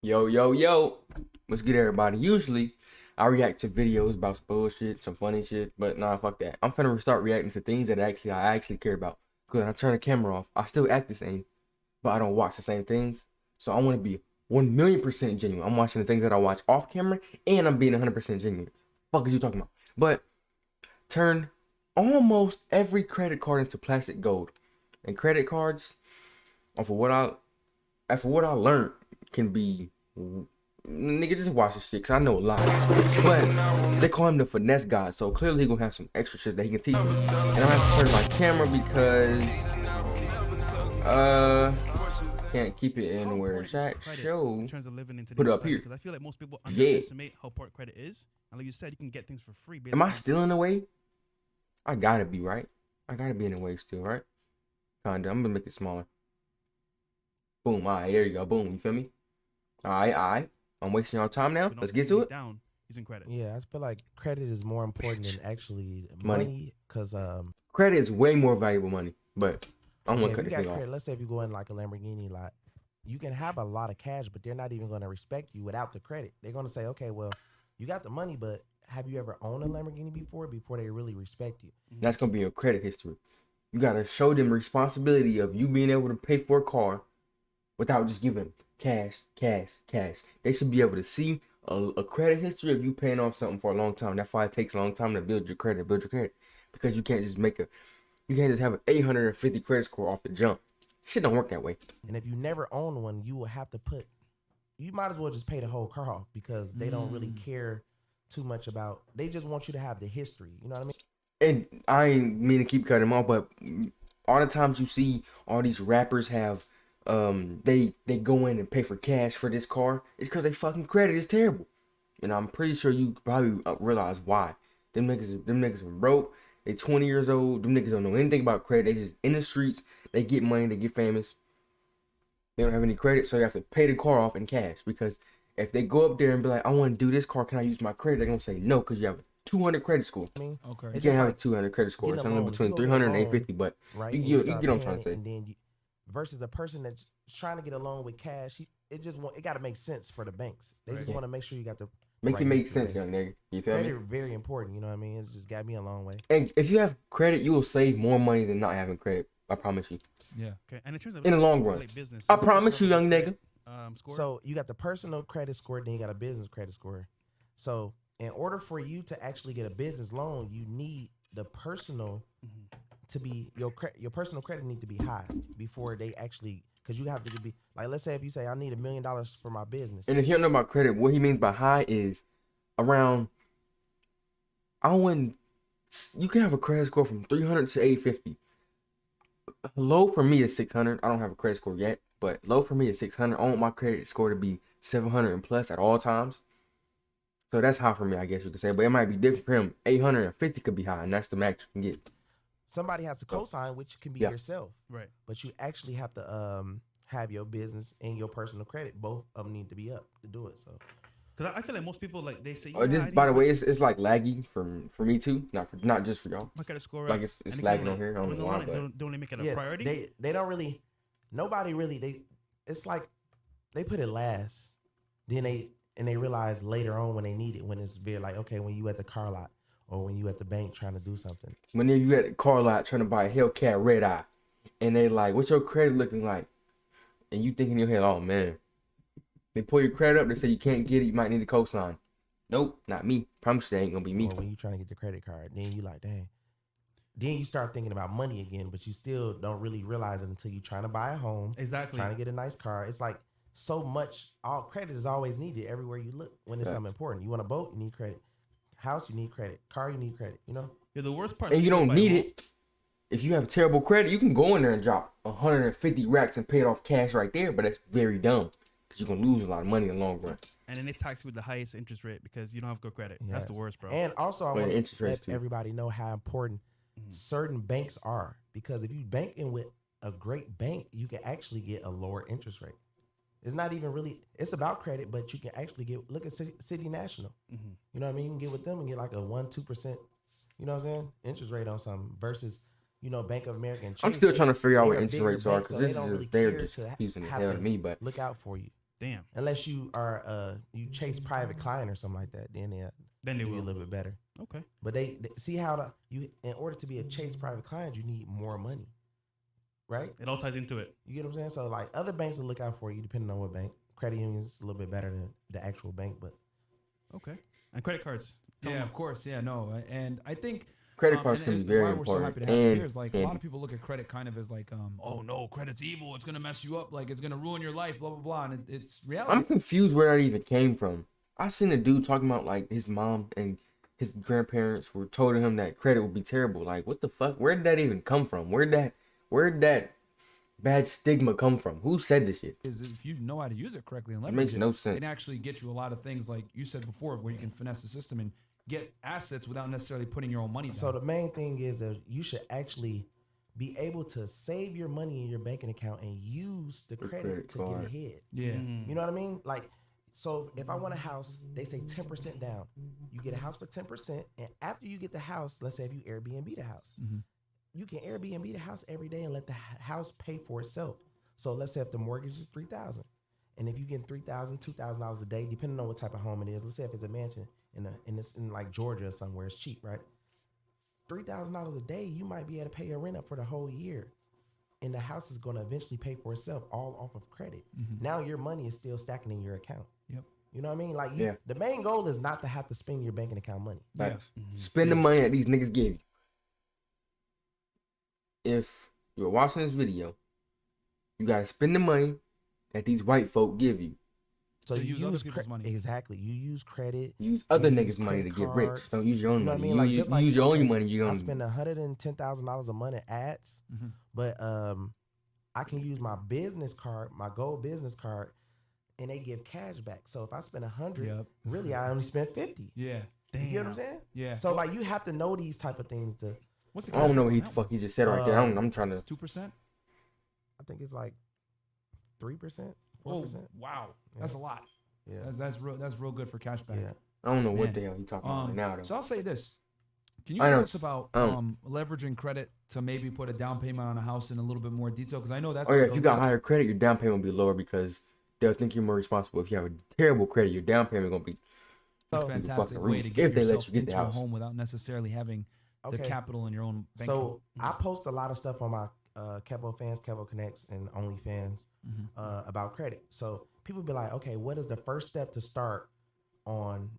Yo, yo, yo. What's good, everybody? Usually, I react to videos about some bullshit, some funny shit, but nah, fuck that. I'm finna start reacting to things that I actually care about. Because when I turn the camera off, I still act the same, but I don't watch the same things. So I want to be 1,000,000% genuine. I'm watching the things that I watch off camera, and I'm being 100% genuine. Fuck is you talking about? But turn almost every credit card into plastic gold. And credit cards, for what I learned, can be nigga, just watch this shit, cause I know a lot. But they call him the finesse god, so clearly he gonna have some extra shit that he can teach me. And I have to turn my camera because can't keep it in where it's at. Show. In terms of living into Put it up here. Because I feel like most people Yeah. underestimate how important credit is. And like you said, you can get things for free. Am I still in the way? I gotta be, right? I gotta be in the way still, right? Kinda. I'm gonna make it smaller. Boom. Alright, there you go. Boom. You feel me? Alright. I'm wasting y'all time now. Let's get to it. Down using credit. Yeah, I feel like credit is more important than actually money. Cause credit is way more valuable money, but I'm okay, gonna cut if you this got thing credit, off. let's say if you go in like a Lamborghini lot, you can have a lot of cash, but they're not even gonna respect you without the credit. They're gonna say, okay, well, you got the money, but have you ever owned a Lamborghini before they really respect you? That's gonna be your credit history. You gotta show them responsibility of you being able to pay for a car without just giving them cash. They should be able to see a credit history of you paying off something for a long time. That's why it takes a long time to build your credit, because you can't just have an 850 credit score off the jump. Shit don't work that way. And if you never own one, you will have to you might as well just pay the whole car off, because they don't really care too much about, they just want you to have the history. You know what I mean? And I ain't mean to keep cutting them off, but all the times you see all these rappers have they go in and pay for cash for this car, it's because they fucking credit is terrible. And I'm pretty sure you probably realize why. Them niggas are broke. They 20 years old. Them niggas don't know anything about credit. They just in the streets. They get money. They get famous. They don't have any credit, so you have to pay the car off in cash. Because if they go up there and be like, I want to do this car, can I use my credit? They're gonna say no, because you have a 200 credit score. I mean, Okay. You can't have a 200 credit score. It's only between 300 and 850. But right? you get what I'm trying to say. And then versus a person that's trying to get a loan with cash, it got to make sense for the banks. They just want to make sure you got the Make right it make history, sense, young nigga. You feel credit me? Very important. You know what I mean? It's just got me a long way. And if you have credit, you will save more money than not having credit. I promise you. Yeah. Okay. And in terms of In the long run, business, I promise you, young nigga. Score? So you got the personal credit score, then you got a business credit score. So in order for you to actually get a business loan, you need the personal to be your personal credit need to be high before they actually, because you have to be like, let's say if you say I need $1 million for my business. And if you don't know about credit, what he means by high is around. You can have a credit score from 300 to 850. Low for me is 600. I don't have a credit score yet, but low for me is 600. I want my credit score to be 700 and plus at all times. So that's high for me, I guess you could say. But it might be different for him. 850 could be high, and that's the max you can get. Somebody has to co-sign, which can be yourself, right? But you actually have to have your business and your personal credit. Both of them need to be up to do it. So, because I feel like most people, like, they say, By the way, it's like laggy for me too, not just for y'all. My credit score, like it's lagging on here. I don't know why, but don't they make it a priority? They don't really. Nobody really. It's like they put it last, then they realize later on when they need it, when it's very like, okay, when you at the car lot or when you at the bank trying to do something. When you at the car lot trying to buy a Hellcat red eye, and they like, what's your credit looking like? And you think in your head, oh man. They pull your credit up, they say you can't get it, you might need a cosign. Nope, not me. Promise you that ain't gonna be me. Or when you trying to get the credit card, then you like, dang. Then you start thinking about money again, but you still don't really realize it until you're trying to buy a home. Exactly. Trying to get a nice car. It's like so much, all credit is always needed everywhere you look when it's something important. You want a boat, you need credit. House, you need credit. Car, you need credit, you know? Yeah, the worst part. And you don't need it. If you have terrible credit, you can go in there and drop 150 racks and pay it off cash right there, but that's very dumb. Because you're going to lose a lot of money in the long run. And then they tax you with the highest interest rate because you don't have good credit. Yes. That's the worst, bro. And also, I want to let everybody know how important certain banks are. Because if you bank in with a great bank, you can actually get a lower interest rate. It's not even really, it's about credit, but you can actually look at City National. You know what I mean? You can get with them and get like a 1-2%, you know what I'm saying? Interest rate on something versus, Bank of America and Chase. I'm still trying to figure out what interest rates are, because so they're just confusing the hell to me. But look out for you. Damn. Unless you are you chase private client or something like that, then Then they do you will. a little bit better. Okay. But they see how in order to be a chase private client, you need more money, right? It all ties into it. You get what I'm saying? So like other banks will look out for you depending on what bank. Credit unions a little bit better than the actual bank, but Okay. And credit cards. Yeah, of course. Yeah, no. And I think Credit cards can be very why we're so important. happy to have you And here is like a lot of people look at credit kind of as like, oh no, credit's evil. It's gonna mess you up. Like it's gonna ruin your life. Blah blah blah. And it's reality. I'm confused where that even came from. I seen a dude talking about like his mom and his grandparents were told him that credit would be terrible. Like, what the fuck? Where did that even come from? Where'd that bad stigma come from? Who said this shit? Is if you know how to use it correctly and It leverage makes it, no sense. it actually gets you a lot of things like you said before, where you can finesse the system and get assets without necessarily putting your own money down. so the main thing is that you should actually be able to save your money in your banking account and use the credit to card. get ahead. Yeah. You know what I mean? Like, so if I want a house, they say 10% down. You get a house for 10%, and after you get the house, let's say if you Airbnb the house, you can Airbnb the house every day and let the house pay for itself. So let's say if the mortgage is $3,000, and if you get $3,000, $2,000 a day, depending on what type of home it is. Let's say if it's a mansion in like Georgia or somewhere, it's cheap, right? $3,000 a day, you might be able to pay your rent up for the whole year. And the house is going to eventually pay for itself all off of credit. Now your money is still stacking in your account. Yep. You know what I mean? Like, Yeah. the main goal is not to have to spend your banking account money. Like, spend the money that these niggas give you. If you're watching this video, you gotta spend the money that these white folk give you. So To you use other use people's money. Exactly. You use credit. Use other You niggas' use money to credit get rich. cards. Don't use your own You know what I money. mean? Like, You just like, use your okay, own money. You're I gonna spend $110,000 a month in ads, but I can use my business card, my gold business card, and they give cash back. So if I spend 100, Yep. really I only spent 50. Yeah. You get what I'm saying? Yeah. So like you have to know these type of things to. What's the I don't know what he cashback on that fuck he just said right there. I'm trying to. 2%? I think it's like 3%, 4%. Oh, wow. That's a lot. Yeah. That's real good for cashback. Yeah. I don't know what Man. the hell he talking about right now though. So I'll say this. Can you I tell know. us about leveraging credit to maybe put a down payment on a house in a little bit more detail? Because I know that's Oh yeah, if you got higher credit, your down payment will be lower because they'll think you're more responsible. If you have a terrible credit, your down payment gonna be a So- fantastic fucking way roof to get if they let yourself you get the into a house. home without necessarily having the Okay. capital in your own bank So I post a lot of stuff on my Kevo Fans, Kevo Connects, and OnlyFans about credit. So people be like, okay, what is the first step to start on,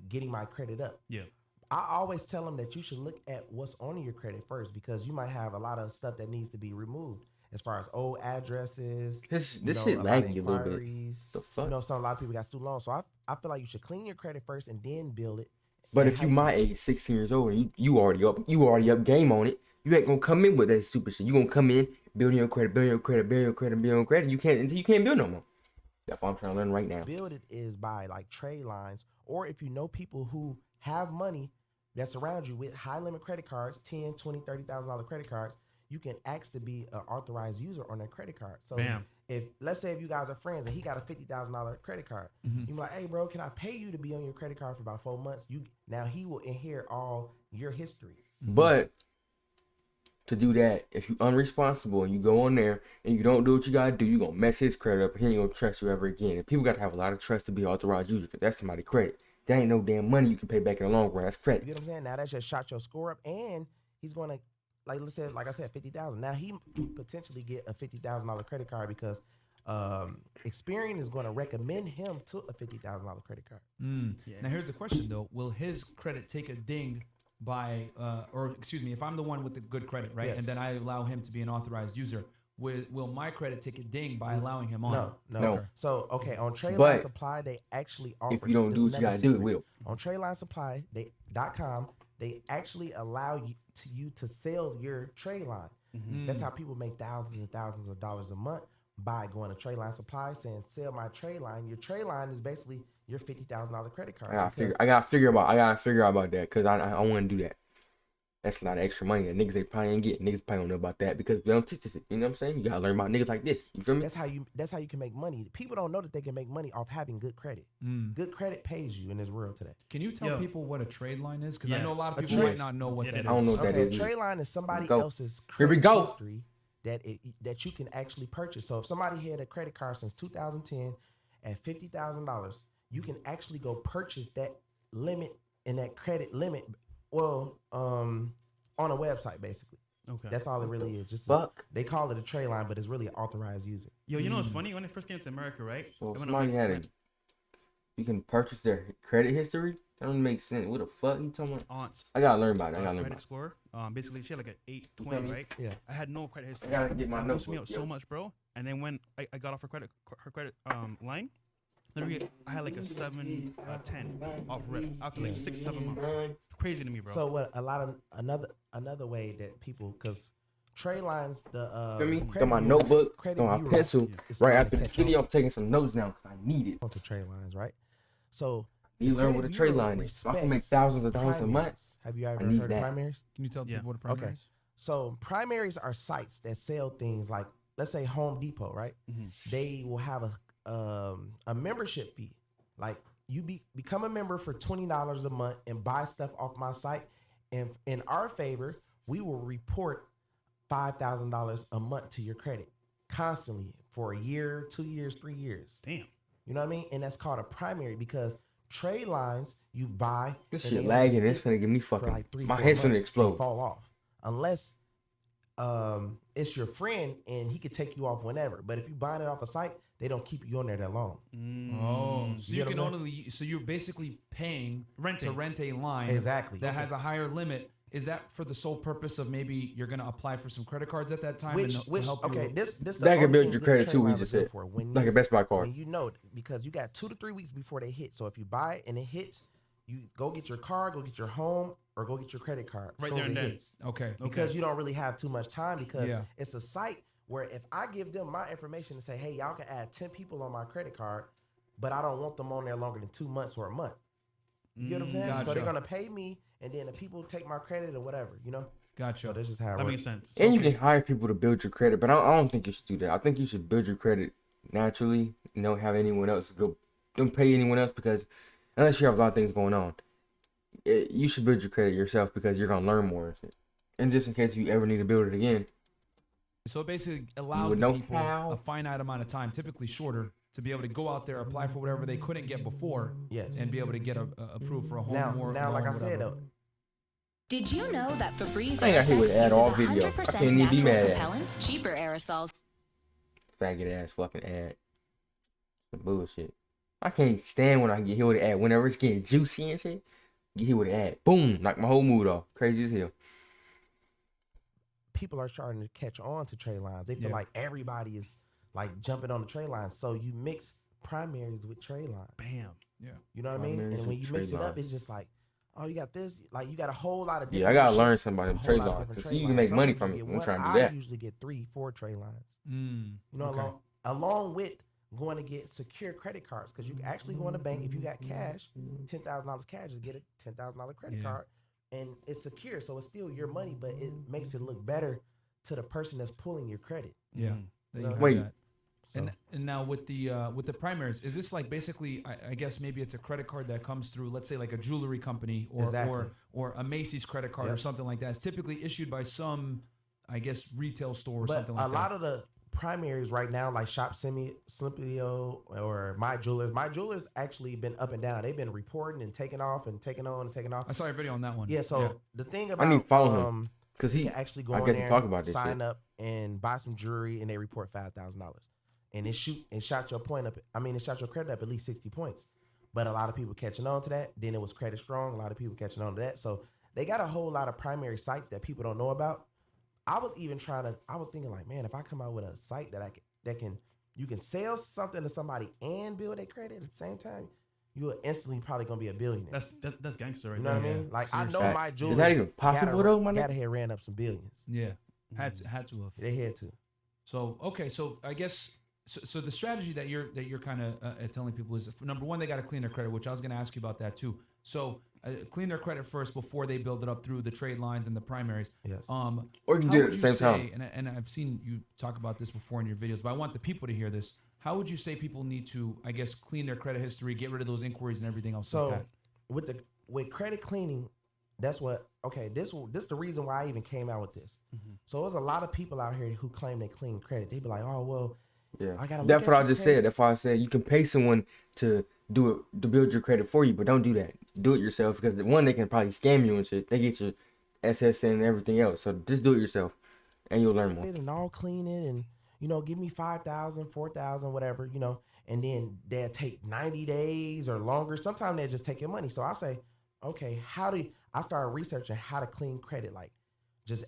getting my credit up? Yeah. I always tell them that you should look at what's on your credit first because you might have a lot of stuff that needs to be removed as far as old addresses. This you shit know, a lot of laggy a little bit. inquiries. The fuck? A lot of people got student loans. So I feel like you should clean your credit first and then build it. But And if how you my age, 16 years old, and you already up game on it, you ain't gonna come in with that stupid shit. You gonna come in building your credit, building your credit, building your credit, building your credit. You can't until you can't build no more. That's what I'm trying to learn right now. build it is by like trade lines, or if you know people who have money that's around you with high limit credit cards, 10, 20, $30,000 credit cards, you can ask to be an authorized user on their credit card. So Bam. let's say if you guys are friends and he got a $50,000 credit card, you be like, hey bro, can I pay you to be on your credit card for about 4 months? Now he will inherit all your history. But to do that, if you unresponsible and you go on there and you don't do what you gotta do, you gonna mess his credit up and he ain't gonna trust you ever again. And people gotta have a lot of trust to be authorized user because that's somebody's credit. That ain't no damn money you can pay back in the long run. That's You credit. get what I'm saying? Now that's just shot your score up, and he's gonna, like I said, 50,000. Now he can potentially get a $50,000 credit card because Experian is going to recommend him to a $50,000 credit card. Now here's the question though: will his credit take a ding by, or excuse me, if I'm the one with the good credit, right, Yes. and then I allow him to be an authorized user, will my credit take a ding by allowing him on? No. No. So on Trade But Line Supply, they actually offer. If you don't this do is what you not a gotta do, it secret. will. On TradeLineSupply.com, they actually allow you to sell your trade line. That's how people make thousands and thousands of dollars a month by going to Trade Line Supply saying, "Sell my trade line." Your trade line is basically your $50,000 credit card. I gotta figure out about that because I want to do that. That's a lot of extra money that niggas they probably ain't get. Niggas probably don't know about that because they don't teach us it. You know what I'm saying? You gotta learn about niggas like this. You feel me? That's how you can make money. People don't know that they can make money off having good credit. Good credit pays you in this world today. Can you tell Yo. people what a trade line is? Because I Yeah. know a lot of A people trade- might not know what Yeah, that it is. I don't know what that Okay, a is. trade line is somebody Go. else's Here we credit go. history that you can actually purchase. So if somebody had a credit card since 2010 at $50,000, you can actually go purchase that limit and that credit limit. Well, on a website basically. Okay. That's all it really is. Just they call it a trade line, but it's really an authorized user. Yo, you know what's funny? When I first came to America, right? So if somebody you can purchase their credit history. That don't make sense. What the fuck you talking about? Aunts. I gotta learn about it. I gotta learn credit about it. score. Basically, she had like an 820, right? Yeah. I had no credit history. I gotta get my That boosted me notebook, up so much, bro. And then when I got off her credit line, literally I had like a 7, 10 off rip after like 6, 7 months. Crazy to me, bro. So what? Another way that people, because trade lines, the Feel me? credit Got my bureau- notebook, credit got my bureau pencil. is Right starting after to the catch video, on I'm taking some notes now because I need it. onto trade lines, right? So You learn credit what a trade bureau line is. So I can make respects thousands of dollars a month. primaries. Have you ever need heard that. of primaries? Can you tell Yeah. people what a primary is? So primaries are sites that sell things like, let's say Home Depot, right? Mhm. They will have a membership fee. Like you become a member for $20 a month and buy stuff off my site. And in our favor, we will report $5,000 a month to your credit constantly for a year, 2 years, 3 years. Damn. You know what I mean? And that's called a primary because trade lines you buy. This and shit they lagging. only It's stick finna get me for fucking. like 3, My 4 head's finna months, explode. they fall off unless it's your friend and he could take you off whenever. But if you buying it off a site, they don't keep you on there that long. Oh, so You you get can what I'm only you're basically paying Renting. to rent a line Exactly. that has a higher limit. Is that for the sole purpose of maybe you're gonna apply for some credit cards at that time Which to help okay, you? this the That can only build thing your good credit trade too, we lines just are good said. for. When Like you- a Best Buy card. When you know, because you got 2 to 3 weeks before they hit. So if you buy it and it hits, you go get your car, go get your home, or go get your credit card. Right soon there as and it then. hits. Okay. Because you don't really have too much time because Yeah. it's a site where if I give them my information and say, hey, y'all can add 10 people on my credit card, but I don't want them on there longer than 2 months or a month. You get what I'm saying? So Gotcha. they're gonna pay me and then the people take my credit or whatever, you know? Gotcha. So that's just how it That works. makes sense. And you can hire people to build your credit, but I don't think you should do that. I think you should build your credit naturally and don't have anyone else don't pay anyone else because unless you have a lot of things going on, you should build your credit yourself because you're gonna learn more and shit. And just in case you ever need to build it again, So it basically allows would the know people how. a finite amount of time, typically shorter, to be able to go out there, apply for whatever they couldn't get before, Yes. and be able to get approved for a home. Now, like I said, whatever. Did you know that Febreze I ain't got hit with Airfix ad all uses video. I 100% can't even be natural mad at it. propellant, cheaper aerosols? faggot ass fucking ad. The bullshit. I can't stand when I get hit with an ad. Whenever it's getting juicy and shit, get hit with an ad. Boom, knock my whole mood off. Crazy as hell. people are starting to catch on to trade lines. They feel Yeah. like everybody is like jumping on the trade lines. So you mix primaries with trade lines. Bam. You know what I mean? Primaries And when with you mix trade it up, lines. it's just like, oh, you got this. Like you got a whole lot of different. Yeah, I gotta learn shits, somebody a to whole trade lot of lines. different Cause trade you can lines. make Some money people from it. get I'm one. trying to do I that. usually get 3, 4 trade lines. Mm, You know, okay. along with going to get secure credit cards because you can actually go in the bank if you got cash, $10,000 cash, just get a $10,000 credit Yeah. card, and it's secure, so it's still your money, but it makes it look better to the person that's pulling your credit. Yeah. Mhm. that you have Wait. that. So And now with the primaries, is this like basically? I guess maybe it's a credit card that comes through, let's say like a jewelry company or Exactly. or a Macy's credit card or Yep. something like that. It's typically issued by some, I guess, retail store or but something like a that. lot of the primaries right now, like Shop Simplio or My Jewelers actually been up and down. They've been reporting and taking off and taking on and taking off. I saw your video on that one. Yeah. So the thing about need to follow him. Cause you he, can actually go I on guess he there, talk about this sign shit. up, and buy some jewelry, and they report $5,000, and it shot your point up. I mean, it shot your credit up at least 60 points. But a lot of people catching on to that. Then it was credit strong. A lot of people catching on to that. So they got a whole lot of primary sites that people don't know about. I was thinking like, man, if I come out with a site you can sell something to somebody and build a credit at the same time, you are instantly probably gonna be a billionaire. That's gangster right You know there. what I mean? Like I know Seriously. my Is jewelers. that even possible though, my nigga? Gotta have ran up some billions. Yeah. Had to have. They had to. So okay, so I guess so the strategy that you're kind of telling people is number one, they got to clean their credit, which I was going to ask you about that too. So clean their credit first before they build it up through the trade lines and the primaries. Yes. Or you can how do it would at the you same time. say, and I've seen you talk about this before in your videos, but I want the people to hear this. How would you say people need to, I guess, clean their credit history, get rid of those inquiries and everything else So like that? with credit cleaning, that's what this the reason why I even came out with this. Mhm. So there's a lot of people out here who claim they clean credit. They be like, oh well, Yeah, I gotta look that's at what I your just credit. said. That's why I said you can pay someone to do it, to build your credit for you, but don't do that. Do it yourself, because one, they can probably scam you and shit. They get your SSN and everything else. So just do it yourself, and you'll learn more. And I'll clean it and give me 5,000, 4,000, whatever, and then they'll take 90 days or longer. Sometimes they just take your money. So I say, okay, I started researching how to clean credit, like just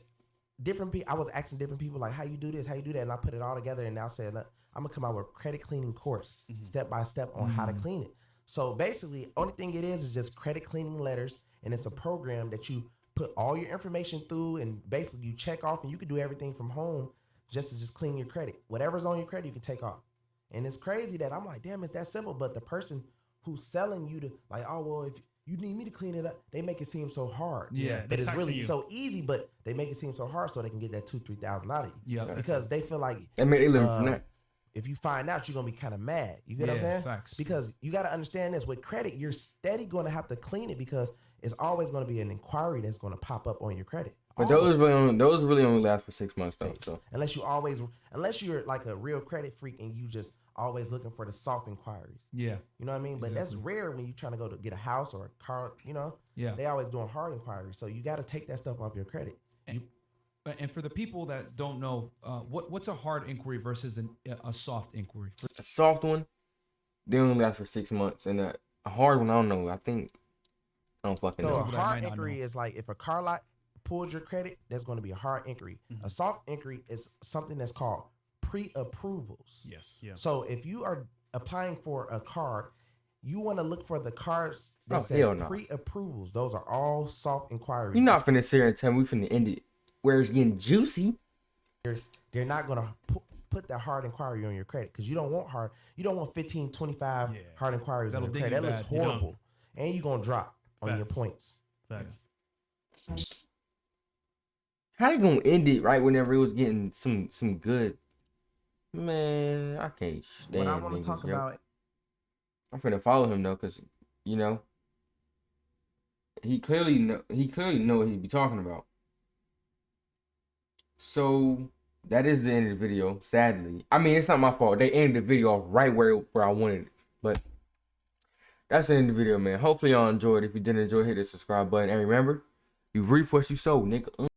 different people. I was asking different people like, how you do this, how you do that, and I put it all together and now said, look, I'm gonna come out with a credit cleaning course, step by step on how to clean it. So basically, only thing it is just credit cleaning letters, and it's a program that you put all your information through, and basically you check off, and you can do everything from home just to just clean your credit. Whatever's on your credit, you can take off. And it's crazy that I'm like, damn, it's that simple. But the person who's selling you to like, oh well, if you need me to clean it up, they make it seem so hard. Yeah, but it's tax really you. so easy. But they make it seem so hard so they can get that 2,000-3,000 out of you. Yeah. because they feel like They make they living from that. if you find out, you're gonna be kind of mad. You get what I'm saying? Facts. Because you got to understand this: with credit, you're steady going to have to clean it because it's always going to be an inquiry that's going to pop up on your credit. But Always. those really only last for 6 months though. So Unless you're like a real credit freak and you just always looking for the soft inquiries. Yeah. You know what I mean? But that's Exactly. rare when you're trying to go to get a house or a car. Yeah. They always doing hard inquiries. So you got to take that stuff off your credit. And for the people that don't know, what's a hard inquiry versus a soft inquiry? a soft one, they only last for 6 months, and a hard one, I don't know. I don't fucking So know. a People that hard might not inquiry know. is like if a car lot pulls your credit, that's going to be a hard inquiry. A soft inquiry is something that's called pre-approvals. Yes. Yeah. So if you are applying for a card, you want to look for the cards that Oh, says hell no. pre-approvals. Those are all soft inquiries. You're not finna sit here and tell me we finna end it where it's getting juicy. They're not going to put that hard inquiry on your credit because you don't want 15, 25 Yeah. hard inquiries on That'll your ding credit. you That looks bad. You don't. horrible. And you're going to drop on your Facts. points. Facts. How they gonna end it right whenever it was getting some good? Man, I can't stand What I want to niggas, talk yo. about, I'm finna follow him though, cause he clearly know what he be talking about. So that is the end of the video. Sadly, I mean it's not my fault. They ended the video off right where I wanted it, but that's the end of the video, man. Hopefully y'all enjoyed. If you didn't enjoy, hit the subscribe button, and remember, you reap what you sow, nigga.